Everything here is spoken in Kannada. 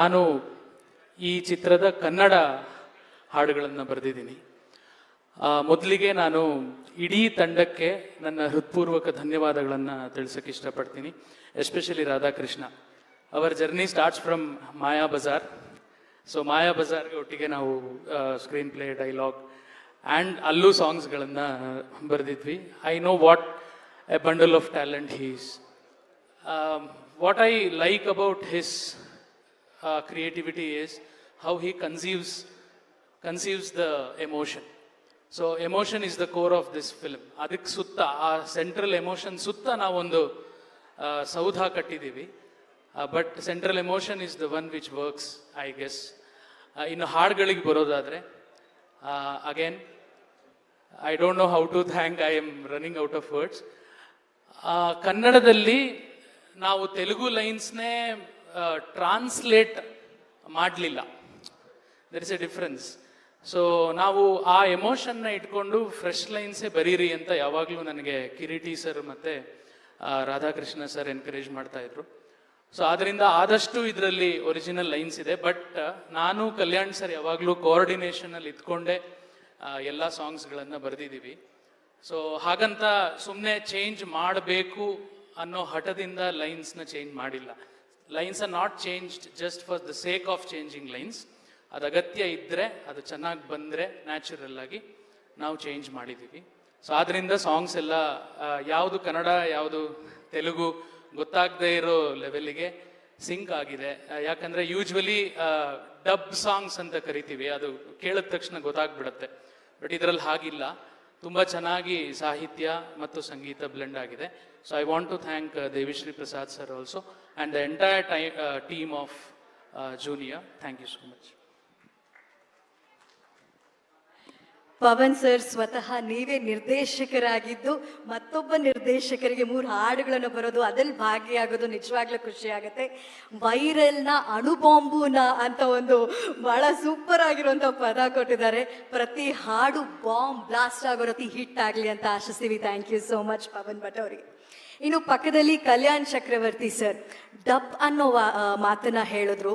ನಾನು ಈ ಚಿತ್ರದ ಕನ್ನಡ ಹಾಡುಗಳನ್ನು ಬರೆದಿದ್ದೀನಿ. ಮೊದಲಿಗೆ ನಾನು ಇಡೀ ತಂಡಕ್ಕೆ ನನ್ನ ಹೃತ್ಪೂರ್ವಕ ಧನ್ಯವಾದಗಳನ್ನು ತಿಳಿಸೋಕೆ ಇಷ್ಟಪಡ್ತೀನಿ. Especially Radhakrishna. Our journey starts from Maya Bazaar. So Maya ಬಜಾರ್ಗೆ ಒಟ್ಟಿಗೆ ನಾವು ಸ್ಕ್ರೀನ್ ಪ್ಲೇ, ಡೈಲಾಗ್ ಆ್ಯಂಡ್ ಅಲ್ಲೂ ಸಾಂಗ್ಸ್ಗಳನ್ನು ಬರೆದಿದ್ವಿ. I know what a bundle of talent he's. What I like about his creativity is how he conceives the emotion. So emotion is the core of this film. ಅದಕ್ಕೆ ಸುತ್ತ ಆ ಸೆಂಟ್ರಲ್ ಎಮೋಷನ್ ಸುತ್ತ ನಾವೊಂದು ಸೌಧ ಕಟ್ಟಿದ್ದೀವಿ. But central emotion is the one which works, I guess. ಇನ್ನು ಹಾಡುಗಳಿಗೆ ಬರೋದಾದರೆ, again I don't know how to thank, I am running out of words. ಕನ್ನಡದಲ್ಲಿ ನಾವು ತೆಲುಗು ಲೈನ್ಸ್ನೇ ಟ್ರಾನ್ಸ್ಲೇಟ್ ಮಾಡಲಿಲ್ಲ. There is a difference. So ನಾವು ಆ ಎಮೋಷನ್ನ ಇಟ್ಕೊಂಡು ಫ್ರೆಶ್ ಲೈನ್ಸೇ ಬರೀರಿ ಅಂತ ಯಾವಾಗಲೂ ನನಗೆ ಕಿರೀಟಿ ಸರ್ ಮತ್ತು ರಾಧಾಕೃಷ್ಣ ಸರ್ ಎನ್ಕರೇಜ್ ಮಾಡ್ತಾ ಇದ್ರು. ಸೊ ಆದ್ದರಿಂದ ಆದಷ್ಟು ಇದರಲ್ಲಿ ಒರಿಜಿನಲ್ ಲೈನ್ಸ್ ಇದೆ. ಬಟ್ ನಾನು ಕಲ್ಯಾಣ್ ಸರ್ ಯಾವಾಗಲೂ ಕೋಆರ್ಡಿನೇಷನಲ್ಲಿ ಇದ್ಕೊಂಡೇ ಎಲ್ಲ ಸಾಂಗ್ಸ್ಗಳನ್ನು ಬರೆದಿದ್ದೀವಿ. ಸೊ ಹಾಗಂತ ಸುಮ್ಮನೆ ಚೇಂಜ್ ಮಾಡಬೇಕು ಅನ್ನೋ ಹಠದಿಂದ ಲೈನ್ಸ್ನ ಚೇಂಜ್ ಮಾಡಿಲ್ಲ. Lines are not changed just for the sake of changing lines. ಅದು ಅಗತ್ಯ ಇದ್ದರೆ, ಅದು ಚೆನ್ನಾಗಿ ಬಂದರೆ ನ್ಯಾಚುರಲ್ ಆಗಿ ನಾವು ಚೇಂಜ್ ಮಾಡಿದ್ದೀವಿ. ಸೊ ಆದ್ದರಿಂದ ಸಾಂಗ್ಸ್ ಎಲ್ಲ ಯಾವುದು ಕನ್ನಡ ಯಾವುದು ತೆಲುಗು ಗೊತ್ತಾಗದೇ ಇರೋ ಲೆವೆಲ್ಗೆ ಸಿಂಕ್ ಆಗಿದೆ. ಯಾಕಂದರೆ ಯೂಶ್ವಲಿ ಡಬ್ ಸಾಂಗ್ಸ್ ಅಂತ ಕರಿತೀವಿ, ಅದು ಕೇಳಿದ ತಕ್ಷಣ ಗೊತ್ತಾಗ್ಬಿಡುತ್ತೆ. ಬಟ್ ಇದರಲ್ಲಿ ಹಾಗಿಲ್ಲ. ತುಂಬ ಚೆನ್ನಾಗಿ ಸಾಹಿತ್ಯ ಮತ್ತು ಸಂಗೀತ ಬ್ಲೆಂಡ್ ಆಗಿದೆ. So I want to thank Devi Sri Prasad sir also and the entire team of Junior. Thank you so much. Pawan sir, ಸ್ವತಃ ನೀವೇ ನಿರ್ದೇಶಕರಾಗಿದ್ದು ಮತ್ತೊಬ್ಬ ನಿರ್ದೇಶಕರಿಗೆ 3 ಹಾಡುಗಳನ್ನು ಬರೋದು, ಅದ್ರಲ್ಲಿ ಭಾಗಿಯಾಗೋದು ನಿಜವಾಗ್ಲೂ ಖುಷಿ ಆಗುತ್ತೆ. ವೈರಲ್ನ ಅಣುಬಾಂಬುನ ಅಂತ ಒಂದು ಬಹಳ ಸೂಪರ್ ಆಗಿರುವಂಥ ಪದ ಕೊಟ್ಟಿದ್ದಾರೆ. ಪ್ರತಿ ಹಾಡು ಬಾಂಬ್ ಬ್ಲಾಸ್ಟ್ ಆಗೋ ರೀತಿ ಹಿಟ್ ಆಗಲಿ ಅಂತ ಆಶಿಸ್ತೀವಿ. Thank you so much Pavan Bhat ಅವರಿಗೆ. ಇನ್ನು ಪಕ್ಕದಲ್ಲಿ ಕಲ್ಯಾಣ್ ಚಕ್ರವರ್ತಿ ಸರ್ ಡಬ್ ಅನ್ನೋ ಮಾತನ್ನ ಹೇಳಿದ್ರು.